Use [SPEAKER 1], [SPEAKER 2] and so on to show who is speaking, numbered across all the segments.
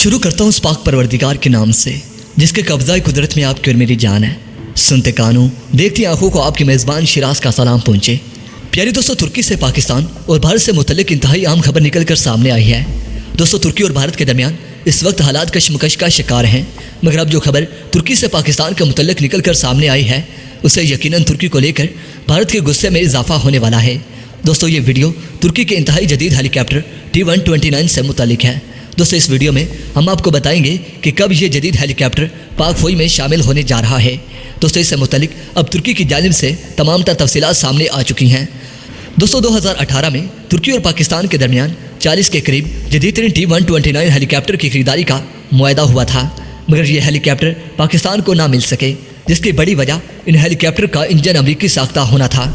[SPEAKER 1] शुरू करता हूँ उस पाक परवरदिगार के नाम से जिसके कब्ज़ा कुदरत में आपकी और मेरी जान है। सुनते कानों देखती आंखों को आपके मेज़बान शिराज का सलाम पहुँचे। प्यारे दोस्तों, तुर्की से पाकिस्तान और भारत से मुतल्लिक इंतहाई अहम खबर निकल कर सामने आई है। दोस्तों, तुर्की और भारत के दरमियान इस वक्त हालात कशमकश का शिकार हैं, मगर अब जो खबर तुर्की से पाकिस्तान के मुतल्लिक निकल कर सामने आई है उसे यकीनन तुर्की को लेकर भारत के गुस्से में इजाफा होने वाला है। दोस्तों, ये वीडियो तुर्की के इंतहाई जदीद हेलीकॉप्टर T-129 से मुतालिक है। दोस्तों, इस वीडियो में हम आपको बताएंगे कि कब ये जदीद हेलीकॉप्टर पाक फौज में शामिल होने जा रहा है। दोस्तों, इससे मुतालिक अब तुर्की की जानिब से तमाम तर तफसीलात सामने आ चुकी हैं। दोस्तों, 2018 में तुर्की और पाकिस्तान के दरमियान 40 के करीब जदीद T-129 हेलीकॉप्टर की खरीदारी का मुआहदा हुआ था, मगर ये हेलीकॉप्टर पाकिस्तान को ना मिल सके, जिसकी बड़ी वजह इन हेलीकॉप्टर का इंजन अमरीकी साख्ता होना था।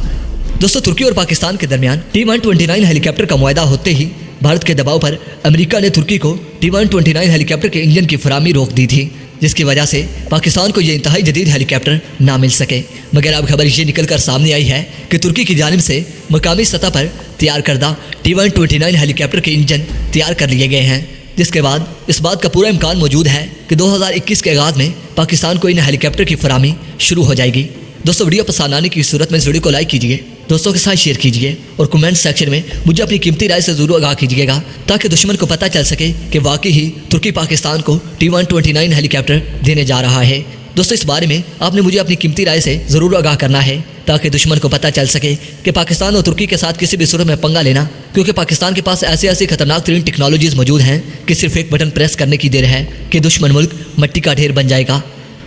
[SPEAKER 1] दोस्तों, तुर्की और पाकिस्तान के दरमियान T-129 हेलीकॉप्टर का मुआहदा होते ही भारत के दबाव पर अमेरिका ने तुर्की को T-129 हेलीकॉप्टर के इंजन की फराहमी रोक दी थी, जिसकी वजह से पाकिस्तान को ये इंतहाई जदीद हेलीकॉप्टर ना मिल सके। मगर अब खबर ये निकल कर सामने आई है कि तुर्की की जानिब से मकामी सतह पर तैयार करदा T-129 हेलीकॉप्टर के इंजन तैयार कर लिए गए हैं, जिसके बाद इस बात का पूरा इम्कान मौजूद है कि 2021 के आगाज़ में पाकिस्तान को इन हेलीकॉप्टर की फराहमी शुरू हो जाएगी। दोस्तों, वीडियो पसंद आने की सूरत में इस वीडियो को लाइक कीजिए, दोस्तों के साथ शेयर कीजिए और कमेंट सेक्शन में मुझे अपनी कीमती राय से ज़रूर आगाह कीजिएगा, ताकि दुश्मन को पता चल सके कि वाकई ही तुर्की पाकिस्तान को T-129 हेलीकॉप्टर देने जा रहा है। दोस्तों, इस बारे में आपने मुझे अपनी कीमती राय से ज़रूर आगाह करना है, ताकि दुश्मन को पता चल सके कि पाकिस्तान और तुर्की के साथ किसी भी सूरत में पंगा लेना, क्योंकि पाकिस्तान के पास ऐसी खतरनाक तरीन टेक्नोलॉजीज़ मौजूद हैं कि सिर्फ एक बटन प्रेस करने की देर है कि दुश्मन मुल्क मिट्टी का ढेर बन जाएगा।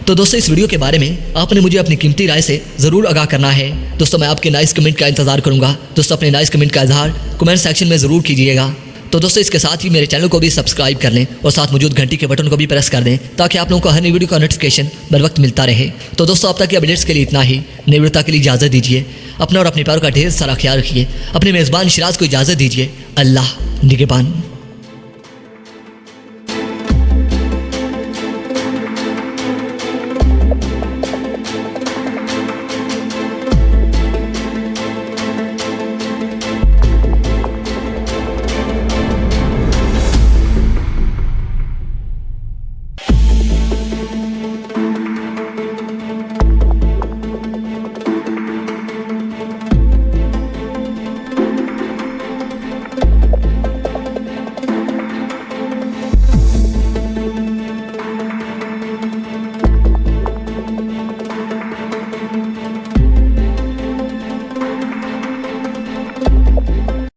[SPEAKER 1] तो दोस्तों, इस वीडियो के बारे में आपने मुझे अपनी कीमती राय से ज़रूर आगाह करना है। दोस्तों, मैं आपके नाइस कमेंट का इंतजार करूंगा। दोस्तों, अपने नाइस कमेंट का इजहार कमेंट सेक्शन में ज़रूर कीजिएगा। तो दोस्तों, इसके साथ ही मेरे चैनल को भी सब्सक्राइब कर लें और साथ मौजूद घंटी के बटन को भी प्रेस कर दें, ताकि आप लोगों को हर नई वीडियो का नोटिफिकेशन बर वक्त मिलता रहे। तो दोस्तों, अब तक के अपडेट्स के लिए इतना ही। नई वीडियो तक के लिए इजाज़त दीजिए। अपना और अपने प्यार का ढेर सारा ख्याल रखिए। अपने मेज़बान शिराज को इजाज़त दीजिए। अल्लाह निगहबान।